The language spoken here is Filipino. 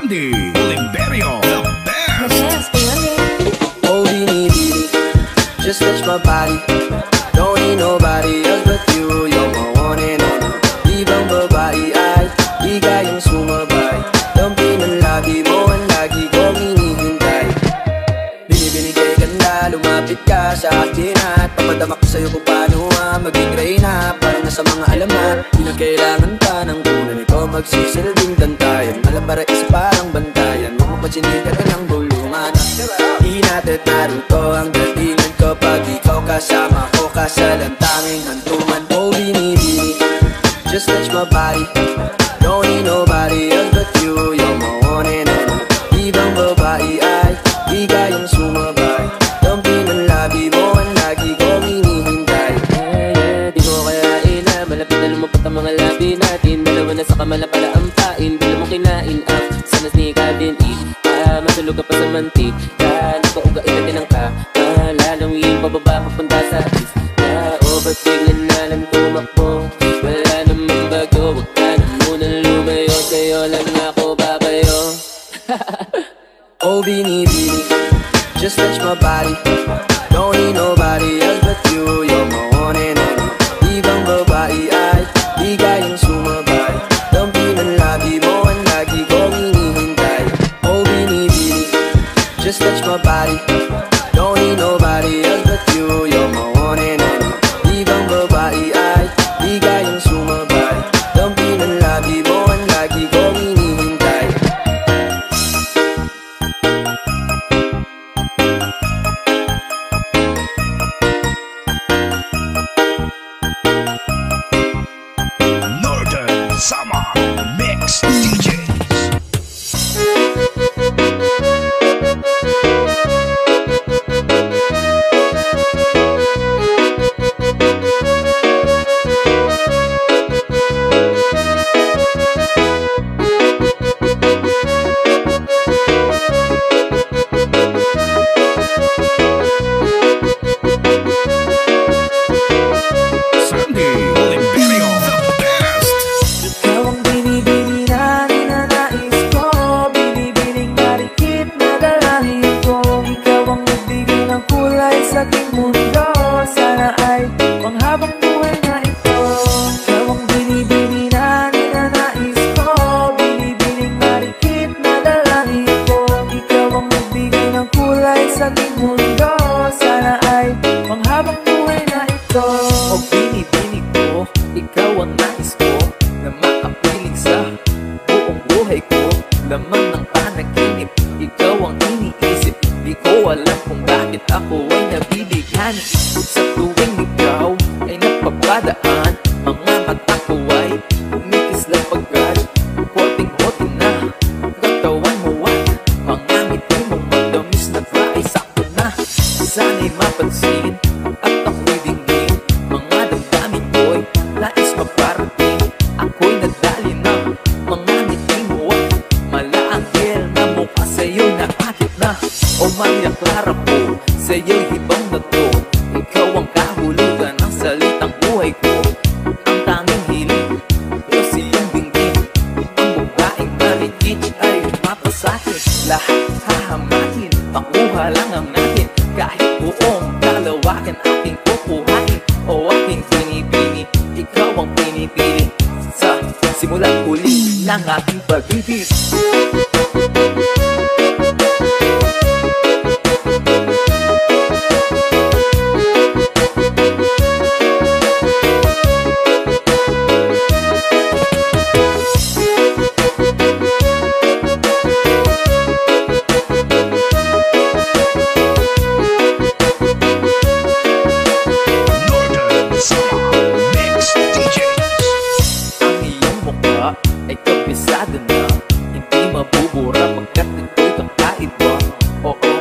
Sandy Oliverio, the best. Oh, binibini, just touch my body. Don't need nobody else but you. You're my one and only. Ibang babae ay di kayang sumabay. Dampi ng labi mo ang lagi kong hinihintay. Binibini kay ganda, lumapit ka sa akin at papadama ko sa'yo kung paano maging reyna. Parang nasa mga alamat, di na kailangan pa ng kunan. Ikaw magsisilbing dantayan, malabara is parang bantayan. Mapapansinin ka na ng bulungan. Di natin naruto ang datingan ko pag ikaw kasama ko kasalang tanging hantungan. Oh, binibini, just touch my body. Don't need nobody else but you. You're my one and only. Ibang babae ay di kayang sumabay. Dampi ng labi mo ang lagi kong hinihintay. Di mo kaya ina, malapit na lumapot ang mga labi natin. Dalawa na sa kamala pala ang pain. Bila mo kinain up, sana sneaka din matulog ka pa sa mantik. Napaugain natin ang lalawin pababa papunta sa east. O ba't biglan na lang tumakbo? Wala namang bago, wag ka na munang lumayo. Sa'yo lang ako babayo. Oh, binibini, just touch my body. Don't need nobody else but you. You're my one and only. Ibang babae ay di kayang sumabay. Dampi ng labi mo ang lagi kong hinihintay. Oh, binibini, just touch my body. Don't need nobody else but you. You're my one and only. Ibang babae ay di kayang sumabay. Dampi ng labi mo ang lagi kong hinihintay. Northern Summer Mix DJs. Sandy Oliverio, the best. Ikaw ang binibini na ninanais ko. Binibining marikit na dalangin ko. Ikaw ang nagbigay ng kulay sa aking mundo. Sana ay panghabang buhay na ito. Ikaw ang binibini na ninanais ko. Binibining marikit na dalangin ko. Ikaw ang nagbigay ng kulay sa aking mundo. Sana ay panghabang buhay na ito. O binibini ko, ikaw ang nais ko na makapiling sa buong buhay ko. Laman ng panaginip, ikaw ang iniisip. Di ko alam kung bakit ako ay nabibigyan. Sa tuwing ikaw ay napapadaan, mga mata ko ay kumikislang pagkat hoting-hoting na katawan mo at mga ngiti mong madamis na dry. Sakto na, sana'y mapansin at ako'y dingin. Mga damdamin ko'y nais maparating. Ako'y nadali ng mga ngiti mo at malaanghel na mukha sa'yo'y nakakit na. O Maria Clara po, sa'yo'y hibang na to. Ikaw ang kahulugan ng salitang buhay ko. Ang tanging hiling, Diyos iyong dinggin. Ang babaeng maligid ay mapasahin. Lahat hahamakin, makuha lang ang natin. Kahit buong kalawakan ating kukuhain. O aking pinipili, ikaw ang pinipili. Sa simulang uli ng ating pag-ibig. Northern Summer Mix DJs. Ang iyong mukha ay kabisado na. Hindi mabubura pagkat ito'y kakaiba. Oo,